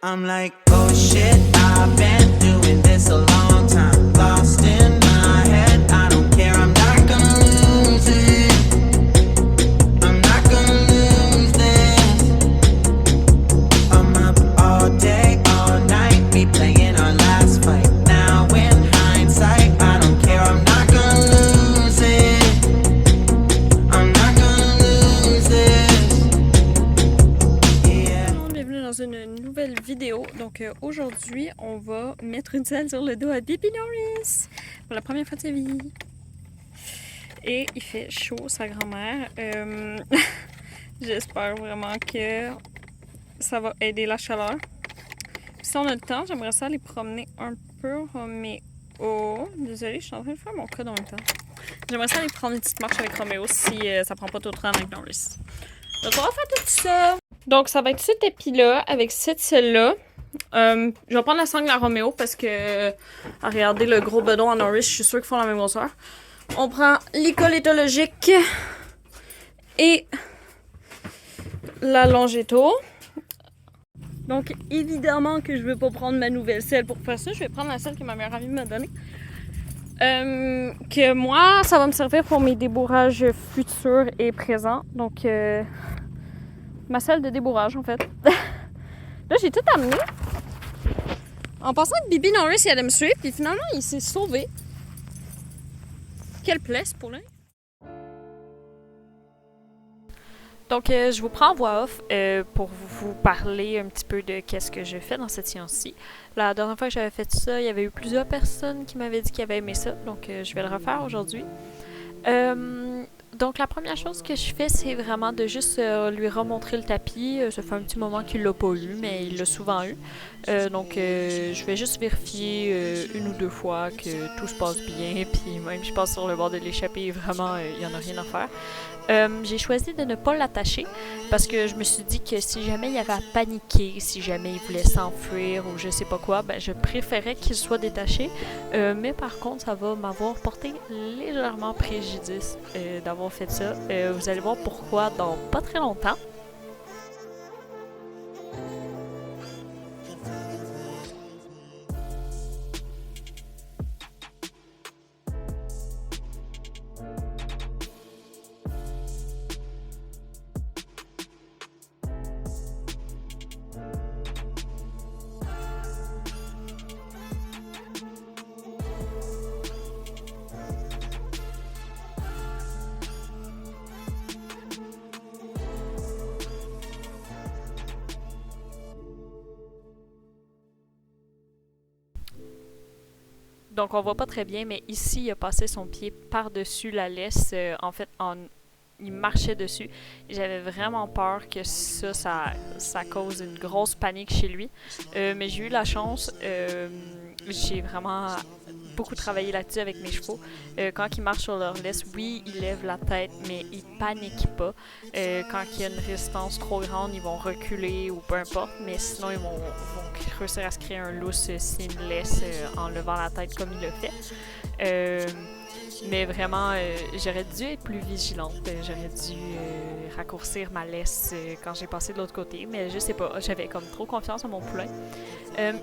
I'm like, oh shit, I've been doing this a long time. Lost in my head, I don't care, I'm not gonna lose it. I'm not gonna lose this. I'm up all day, all night, replaying our last fight. Now in hindsight, I don't care, I'm not gonna lose it. I'm not gonna lose this. Yeah. Bienvenue dans une nouvelle vidéo. Donc aujourd'hui, on va mettre une selle sur le dos à Bibi Norris pour la première fois de sa vie. Et il fait chaud, sa grand-mère. J'espère vraiment que ça va aider la chaleur. Puis si on a le temps, j'aimerais ça aller promener un peu Roméo. Désolée, je suis en train de faire mon code en même temps. J'aimerais ça aller prendre une petite marche avec Roméo si ça prend pas trop de temps avec Norris. Donc on va faire tout ça. Donc ça va être ce tapis-là avec cette selle-là. Je vais prendre la sangle à Roméo parce que à regarder le gros bedon à Norris, je suis sûre qu'ils font la même grosseur. On prend l'école éthologique et la longéto. Donc évidemment que je ne veux pas prendre ma nouvelle selle pour faire ça. Je vais prendre la selle que ma meilleure amie m'a donnée. Que moi, ça va me servir pour mes débourrages futurs et présents. Donc ma selle de débourrage en fait. Là j'ai tout amené. En pensant que Bibi Norris il allait me suivre, puis finalement il s'est sauvé. Quelle plaie ce poulain! Donc je vous prends en voix off pour vous parler un petit peu de qu'est-ce que je fais dans cette séance-ci. La dernière fois que j'avais fait ça, il y avait eu plusieurs personnes qui m'avaient dit qu'ils avaient aimé ça, donc je vais le refaire aujourd'hui. Donc la première chose que je fais, c'est vraiment de juste lui remontrer le tapis. Ça fait un petit moment qu'il l'a pas eu, mais il l'a souvent eu. Donc je vais juste vérifier une ou deux fois que tout se passe bien. Puis même je passe sur le bord de l'échappée, vraiment il n'y en a rien à faire. J'ai choisi de ne pas l'attacher parce que je me suis dit que si jamais il y avait à paniquer, si jamais il voulait s'enfuir ou je sais pas quoi, ben je préférais qu'il soit détaché. Mais par contre, ça va m'avoir porté légèrement préjudice d'avoir fait ça. Vous allez voir pourquoi dans pas très longtemps. Donc on voit pas très bien, mais ici il a passé son pied par-dessus la laisse, en fait il marchait dessus. J'avais vraiment peur que ça cause une grosse panique chez lui. Mais j'ai eu la chance, j'ai vraiment beaucoup travaillé là-dessus avec mes chevaux. Quand ils marchent sur leur laisse, oui, ils lèvent la tête, mais ils paniquent pas. Quand il y a une résistance trop grande, ils vont reculer ou peu importe, mais sinon ils vont réussir à se créer un lousse s'ils me laissent en levant la tête comme il le fait. Mais vraiment, j'aurais dû être plus vigilante. J'aurais dû raccourcir ma laisse quand j'ai passé de l'autre côté. Mais je sais pas, j'avais comme trop confiance en mon poulain.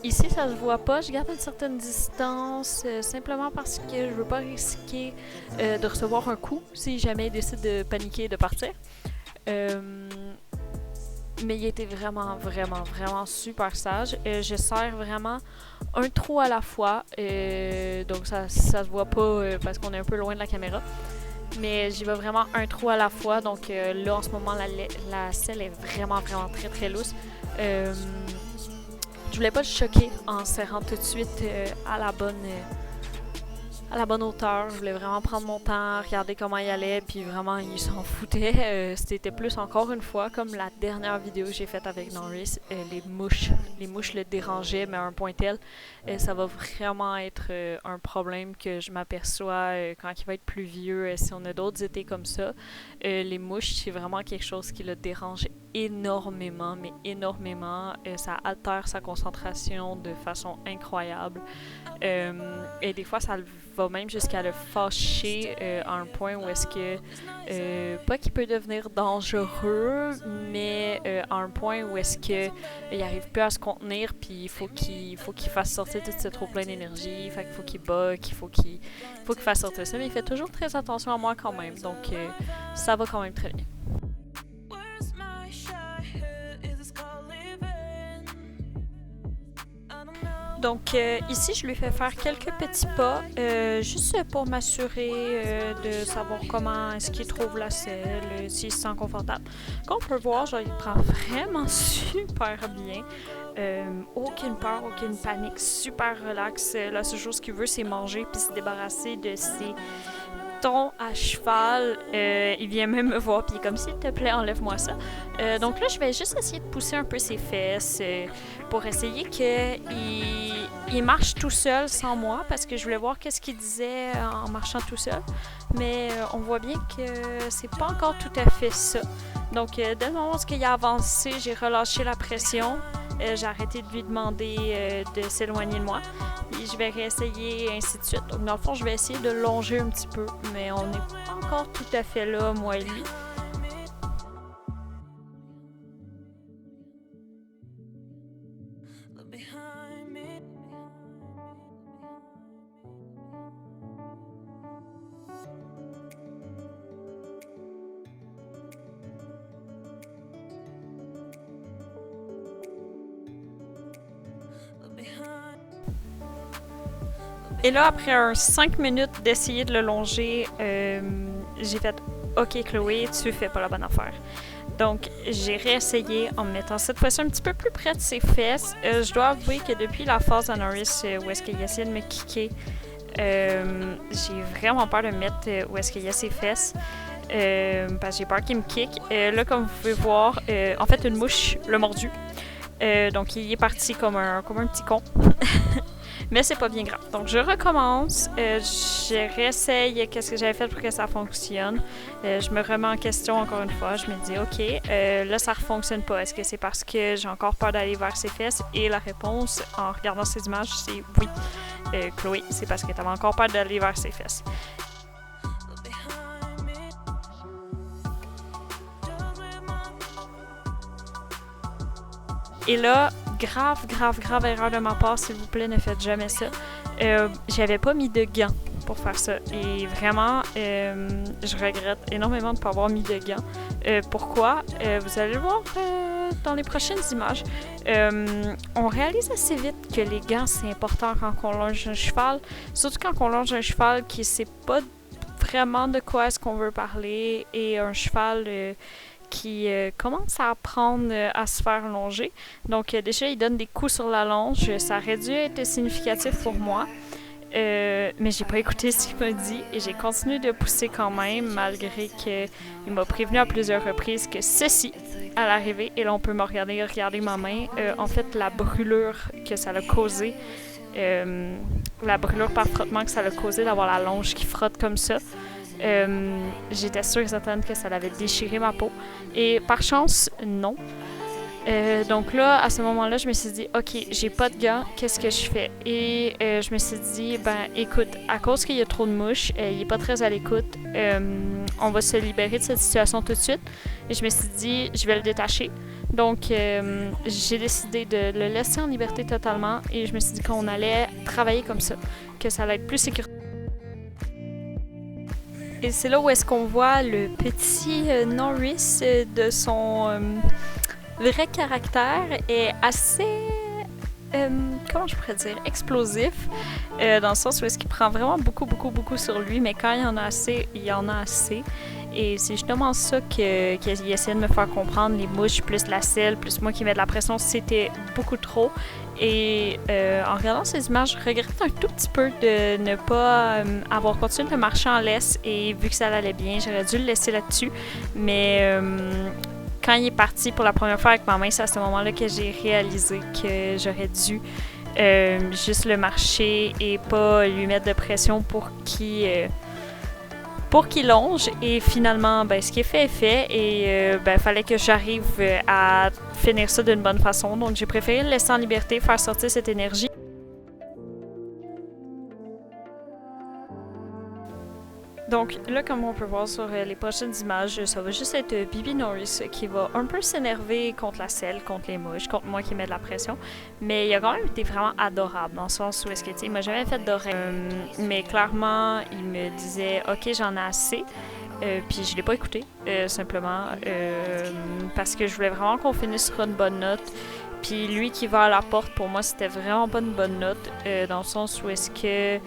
Ici, ça se voit pas. Je garde une certaine distance simplement parce que je veux pas risquer de recevoir un coup si jamais il décide de paniquer et de partir. Mais il était vraiment super sage. Je serre vraiment un trou à la fois. Donc ça se voit pas parce qu'on est un peu loin de la caméra. Mais j'y vais vraiment un trou à la fois. Donc là, en ce moment, la selle est vraiment très lousse. Je voulais pas le choquer en serrant tout de suite à la bonne hauteur. Je voulais vraiment prendre mon temps, regarder comment il allait, puis vraiment, il s'en foutait. C'était plus, encore une fois, comme la dernière vidéo que j'ai faite avec Norris, les mouches le dérangeaient, mais à un point tel, ça va vraiment être un problème que je m'aperçois quand il va être plus vieux, si on a d'autres étés comme ça. Les mouches, c'est vraiment quelque chose qui le dérangeait énormément, mais énormément. Ça altère sa concentration de façon incroyable. Et des fois, ça va même jusqu'à le fâcher à un point où est-ce que, pas qu'il peut devenir dangereux, mais à un point où est-ce que il arrive plus à se contenir, puis il faut qu'il fasse sortir toute cette trop plein d'énergie, fait qu'il faut qu'il bug, il faut qu'il fasse sortir ça, mais il fait toujours très attention à moi quand même, donc ça va quand même très bien. Where's my childhood? Is this called living? I don't know. Donc ici, je lui fais faire quelques petits pas, juste pour m'assurer de savoir comment est-ce qu'il trouve la selle, s'il se sent confortable. Comme on peut voir, genre, il prend vraiment super bien. Aucune peur, aucune panique, super relax. La seule chose qu'il veut, c'est manger puis se débarrasser de ses tons à cheval. Il vient même me voir puis il est comme, s'il te plaît, enlève-moi ça. Donc là, je vais juste essayer de pousser un peu ses fesses pour essayer qu'il marche tout seul sans moi, parce que je voulais voir qu'est-ce qu'il disait en marchant tout seul. Mais on voit bien que c'est pas encore tout à fait ça. Donc dès le moment où il a avancé, j'ai relâché la pression. J'ai arrêté de lui demander de s'éloigner de moi. Et je vais réessayer, ainsi de suite. Donc, dans le fond, je vais essayer de longer un petit peu. Mais on n'est pas encore tout à fait là, moi et lui. Look behind me. Look behind. Et là, après 5 minutes d'essayer de le longer, j'ai fait « Ok, Chloé, tu fais pas la bonne affaire. » Donc, j'ai réessayé en me mettant cette fois-ci un petit peu plus près de ses fesses. Je dois avouer que depuis la phase à Norris où est-ce qu'il essaie de me kicker, j'ai vraiment peur de me mettre où est-ce qu'il y a ses fesses. Parce que j'ai peur qu'il me kick. Là, comme vous pouvez voir, en fait, une mouche l'a mordu. Donc, il est parti comme un petit con. Mais c'est pas bien grave. Donc, je recommence. Je réessaye qu'est-ce que j'avais fait pour que ça fonctionne. Je me remets en question encore une fois. Je me dis, OK, là, ça ne fonctionne pas. Est-ce que c'est parce que j'ai encore peur d'aller vers ses fesses? Et la réponse, en regardant ces images, c'est oui. Chloé, c'est parce que tu avais encore peur d'aller vers ses fesses. Look behind me. Just with my. Et là, grave erreur de ma part, s'il vous plaît, ne faites jamais ça. J'avais pas mis de gants pour faire ça. Et vraiment, je regrette énormément de ne pas avoir mis de gants. Pourquoi? Vous allez le voir dans les prochaines images. On réalise assez vite que les gants, c'est important quand on longe un cheval. Surtout quand on longe un cheval qui ne sait pas vraiment de quoi est-ce qu'on veut parler, et un cheval qui commence à apprendre à se faire longer. Donc déjà, il donne des coups sur la longe. Ça aurait dû être significatif pour moi. Mais j'ai pas écouté ce qu'il m'a dit et j'ai continué de pousser quand même, malgré qu'il m'a prévenu à plusieurs reprises que ceci allait arriver. Et là, on peut me regarder ma main. En fait, la brûlure que ça a causé, la brûlure par frottement que ça a causé d'avoir la longe qui frotte comme ça, j'étais sûre et certaine que ça avait déchiré ma peau. Et par chance, non. Donc là, à ce moment-là, je me suis dit, OK, j'ai pas de gants, qu'est-ce que je fais? Et je me suis dit, ben écoute, à cause qu'il y a trop de mouches, il est pas très à l'écoute, on va se libérer de cette situation tout de suite. Et je me suis dit, je vais le détacher. Donc, j'ai décidé de le laisser en liberté totalement et je me suis dit qu'on allait travailler comme ça, que ça allait être plus sécuritaire. Et c'est là où est-ce qu'on voit le petit Norris de son vrai caractère est assez, comment je pourrais dire, explosif, dans le sens où est-ce qu'il prend vraiment beaucoup sur lui, mais quand il y en a assez, il y en a assez. Et c'est justement ça qu'il essaie de me faire comprendre, les mouches, plus la selle, plus moi qui mets de la pression, c'était beaucoup trop. Et en regardant ces images, je regrette un tout petit peu de ne pas avoir continué de marcher en laisse, et vu que ça allait bien, j'aurais dû le laisser là-dessus. Mais quand il est parti pour la première fois avec ma main, c'est à ce moment-là que j'ai réalisé que j'aurais dû juste le marcher et pas lui mettre de pression pour qu'il pour qu'il longe. Et finalement, ben, ce qui est fait est fait. Et ben, fallait que j'arrive à finir ça d'une bonne façon. Donc j'ai préféré le laisser en liberté, faire sortir cette énergie. Donc là, comme on peut voir sur les prochaines images, ça va juste être Bibi Norris qui va un peu s'énerver contre la selle, contre les mouches, contre moi qui mets de la pression. Mais il a quand même été vraiment adorable dans le sens où est-ce que, tu sais, il m'a jamais fait d'oreille. Mais clairement, il me disait « Ok, j'en ai assez ». Puis je l'ai pas écouté, simplement, parce que je voulais vraiment qu'on finisse sur une bonne note. Puis lui qui va à la porte, pour moi, c'était vraiment pas une bonne note, dans le sens où est-ce que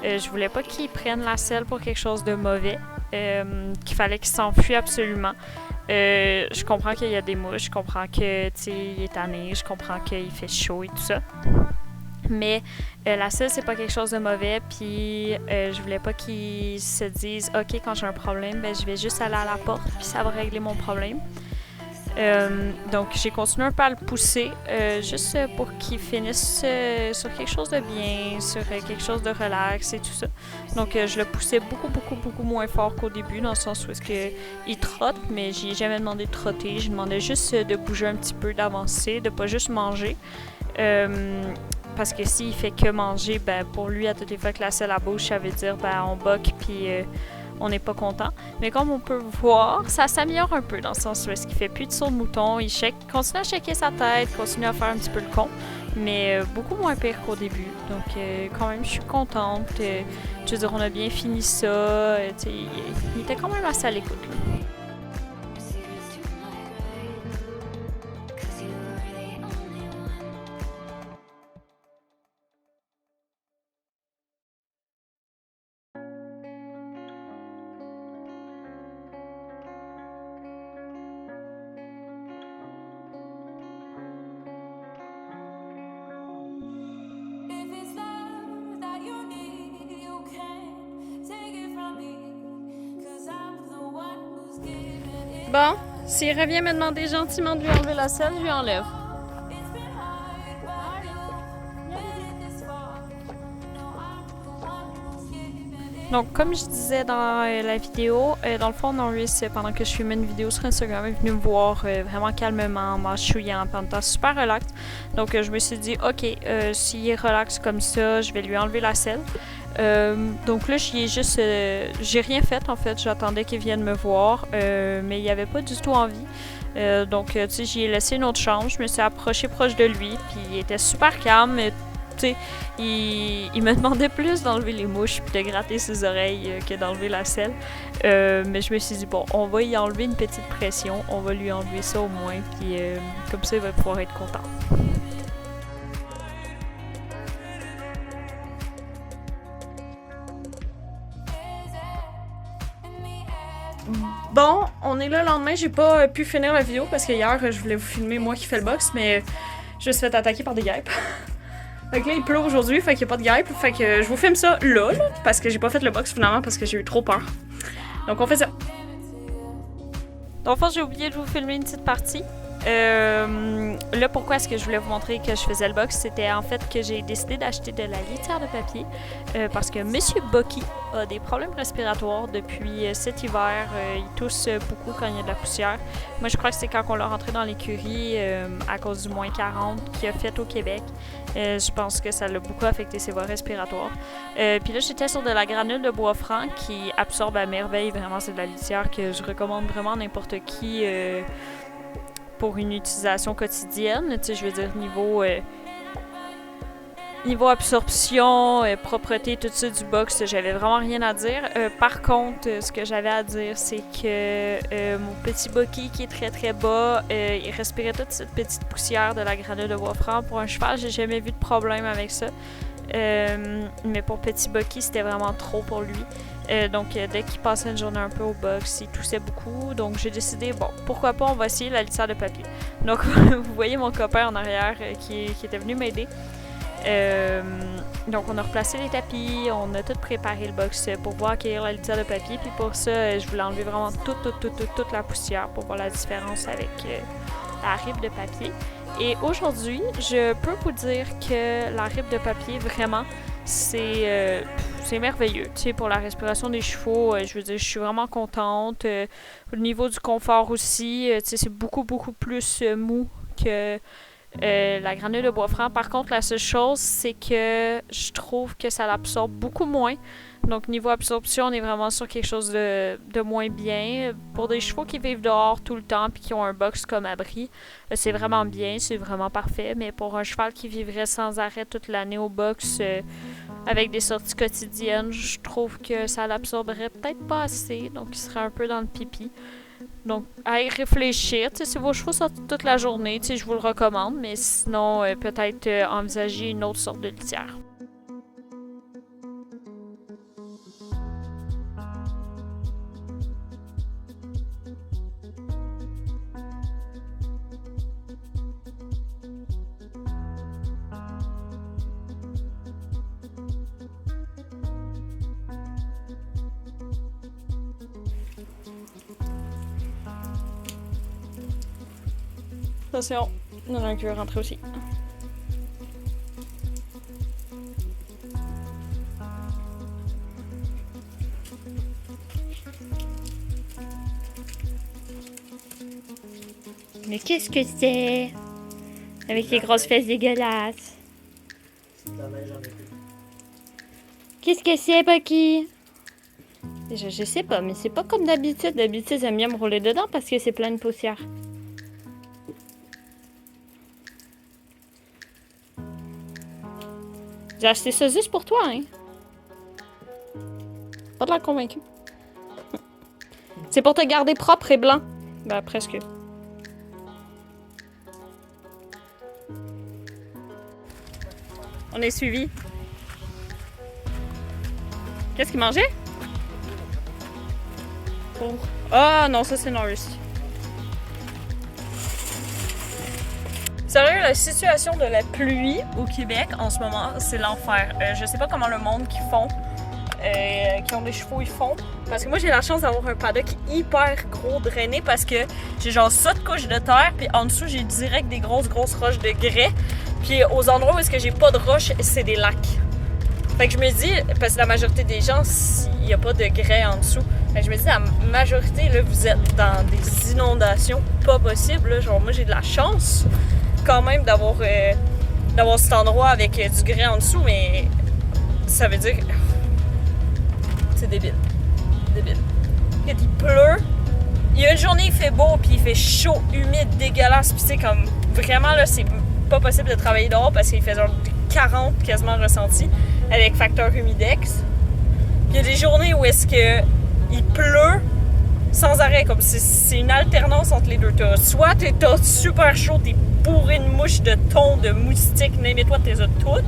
je voulais pas qu'il prenne la selle pour quelque chose de mauvais, qu'il fallait qu'il s'enfuit absolument. Je comprends qu'il y a des mouches, je comprends que, tu sais, il est tanné, je comprends qu'il fait chaud et tout ça. Mais la selle, c'est pas quelque chose de mauvais, puis je voulais pas qu'il se dise « Ok, quand j'ai un problème, ben, je vais juste aller à la porte, puis ça va régler mon problème. » Donc j'ai continué un peu à le pousser, juste pour qu'il finisse sur quelque chose de bien, sur quelque chose de relax et tout ça. Donc je le poussais beaucoup moins fort qu'au début, dans le sens où est-ce que il trotte, mais j'ai jamais demandé de trotter, je demandais juste de bouger un petit peu, d'avancer, de pas juste manger. Parce que s'il fait que manger, ben pour lui, à toutes les fois que la selle à bouche, ça veut dire ben on boque puis on n'est pas content. Mais comme on peut voir, ça s'améliore un peu dans le sens où est-ce qu'il fait plus de saut de mouton, il continue à shaker sa tête, continue à faire un petit peu le con, mais beaucoup moins pire qu'au début. Donc quand même, je suis contente. Je veux dire, on a bien fini ça. Il était quand même assez à l'écoute, là. If it's love that you need, you can't take it from me. 'Cause I'm the one who's giving it. Bon, s'il revient me demander gentiment de lui enlever la selle, je lui enlève. It's been hard, but you made it this far. No, I'm the one who's giving it. Donc, comme je disais dans la vidéo, dans le fond, Norris, pendant que je filmais une vidéo sur Instagram, est venu me voir vraiment calmement, en m'achouillant, en étant super relax. Donc, je me suis dit, ok, s'il est relax comme ça, je vais lui enlever la selle. Donc là, j'ai rien fait en fait, j'attendais qu'il vienne me voir, mais il avait pas du tout envie. Donc, tu sais, j'y ai laissé une autre chance, je me suis approchée proche de lui, puis il était super calme. Tu sais, il me demandait plus d'enlever les mouches puis de gratter ses oreilles que d'enlever la selle. Mais je me suis dit, bon, on va y enlever une petite pression, on va lui enlever ça au moins, puis comme ça, il va pouvoir être content. Bon, on est là le lendemain, j'ai pas pu finir la vidéo parce que hier, je voulais vous filmer moi qui fais le box, mais je me suis fait attaquer par des guêpes. Fait que là, il pleut aujourd'hui, fait qu'il n'y a pas de guêpes. Fait que je vous filme ça là, parce que j'ai pas fait le box finalement parce que j'ai eu trop peur. Donc on fait ça. Donc j'ai oublié de vous filmer une petite partie. Là, pourquoi est-ce que je voulais vous montrer que je faisais le box? C'était en fait que j'ai décidé d'acheter de la litière de papier parce que Monsieur Bucky a des problèmes respiratoires depuis cet hiver. Il tousse beaucoup quand il y a de la poussière. Moi, je crois que c'est quand on l'a rentré dans l'écurie à cause du moins 40 qu'il a fait au Québec. Je pense que ça l'a beaucoup affecté ses voies respiratoires. Puis là, j'étais sur de la granule de bois franc qui absorbe à merveille. Vraiment, c'est de la litière que je recommande vraiment à n'importe qui pour une utilisation quotidienne. Tu sais, je veux dire, niveau absorption, propreté, tout ça du box, j'avais vraiment rien à dire. Par contre, ce que j'avais à dire, c'est que mon petit Bucky qui est très très bas, il respirait toute cette petite poussière de la granule de bois franc. Pour un cheval, j'ai jamais vu de problème avec ça. Mais pour petit Bucky, c'était vraiment trop pour lui. Donc, dès qu'il passait une journée un peu au box, il toussait beaucoup. Donc, j'ai décidé, bon, pourquoi pas, on va essayer la litière de papier. Donc, vous voyez mon copain en arrière qui était venu m'aider. Donc, on a replacé les tapis, on a tout préparé le box pour pouvoir accueillir la litière de papier. Puis pour ça, je voulais enlever vraiment toute la poussière pour voir la différence avec la ripe de papier. Et aujourd'hui, je peux vous dire que la ripe de papier, vraiment, c'est c'est merveilleux, tu sais, pour la respiration des chevaux. Je veux dire, je suis vraiment contente. Au niveau du confort aussi, tu sais, c'est beaucoup plus mou que la granule de bois franc. Par contre, la seule chose, c'est que je trouve que ça l'absorbe beaucoup moins. Donc, niveau absorption, on est vraiment sur quelque chose de moins bien. Pour des chevaux qui vivent dehors tout le temps puis qui ont un box comme abri, c'est vraiment bien, c'est vraiment parfait. Mais pour un cheval qui vivrait sans arrêt toute l'année au box avec des sorties quotidiennes, je trouve que ça l'absorberait peut-être pas assez. Donc, il serait un peu dans le pipi. Donc, à y réfléchir. Tu sais, si vos chevaux sortent toute la journée, tu sais, je vous le recommande. Mais sinon, peut-être envisager une autre sorte de litière. Attention, il y en a un qui veut rentrer aussi. Mais qu'est-ce que c'est? Avec les grosses fesses dégueulasses. Qu'est-ce que c'est, Bucky? Je sais pas, mais c'est pas comme d'habitude. D'habitude, j'aime bien me rouler dedans parce que c'est plein de poussière. J'ai acheté ça juste pour toi, hein? Pas de l'air convaincu. C'est pour te garder propre et blanc. Ben, presque. On est suivi. Qu'est-ce qu'il mangeait? Oh. Ah non, ça c'est Norris. Sérieux, la situation de la pluie au Québec en ce moment, c'est l'enfer. Je sais pas comment le monde qui font, qui ont des chevaux, ils font. Parce que moi, j'ai la chance d'avoir un paddock hyper gros drainé parce que j'ai genre ça de couches de terre, puis en dessous, j'ai direct des grosses roches de grès. Puis aux endroits où est-ce que j'ai pas de roches, c'est des lacs. Fait que je me dis, parce que la majorité des gens, il n'y a pas de grès en dessous. Fait que je me dis, la majorité, là, vous êtes dans des inondations pas possibles. Là. Genre, moi, j'ai de la chance quand même d'avoir cet endroit avec du grès en dessous, mais ça veut dire que c'est débile. Débile. Quand il pleut, il y a une journée, il fait beau, puis il fait chaud, humide, dégueulasse, puis c'est comme, vraiment, là, c'est pas possible de travailler dehors parce qu'il fait genre 40 quasiment ressenti avec facteur humidex. Puis il y a des journées où est-ce que il pleut sans arrêt, comme c'est une alternance entre les deux. Soit t'as super chaud, t'es bourré de mouches, de thon, de moustiques, n'aimez-toi, t'es toutes.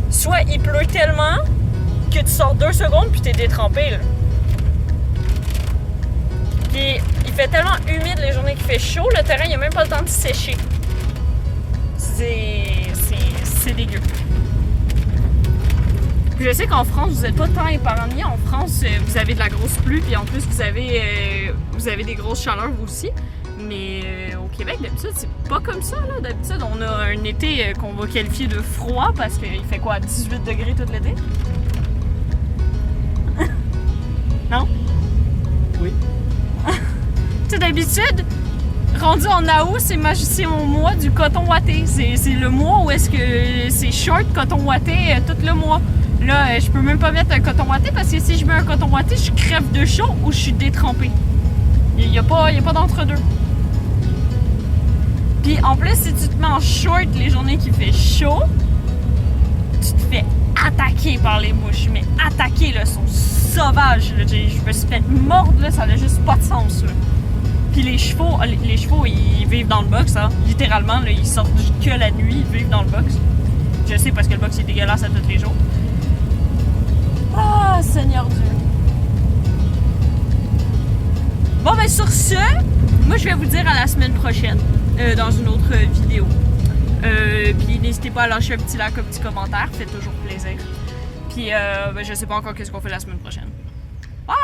Soit il pleut tellement que tu sors 2 secondes puis t'es détrempé, là. Puis il fait tellement humide les journées qu'il fait chaud, le terrain il a même pas le temps de sécher. C'est dégueu. Puis je sais qu'en France, vous n'êtes pas tant épargnés. En France, vous avez de la grosse pluie, puis en plus, vous avez des grosses chaleurs vous aussi. Mais au Québec, d'habitude, c'est pas comme ça. Là. D'habitude, on a un été qu'on va qualifier de froid parce qu'il fait quoi, 18 degrés tout l'été? Non? Oui. Tu sais, d'habitude, rendu en août, c'est mon mois du coton watté. C'est le mois où est-ce que c'est short coton watté tout le mois. Là, je peux même pas mettre un coton watté parce que si je mets un coton watté, je crève de chaud ou je suis détrempée. Il y a pas d'entre-deux. Puis en plus, si tu te mets en short les journées qu'il fait chaud, tu te fais attaquer par les mouches. Mais attaquer, là, sont sauvages. Là. Je me suis fait mordre, là, ça n'a juste pas de sens. Là. Puis les chevaux, ils vivent dans le box, hein. Littéralement, là, ils sortent que la nuit, ils vivent dans le box. Je sais parce que le box est dégueulasse à tous les jours. Ah, Seigneur Dieu. Bon, ben sur ce, moi je vais vous dire à la semaine prochaine dans une autre vidéo. Puis n'hésitez pas à lâcher un petit like, un petit commentaire, fait toujours plaisir. Puis ben, je sais pas encore qu'est-ce qu'on fait la semaine prochaine. Bye!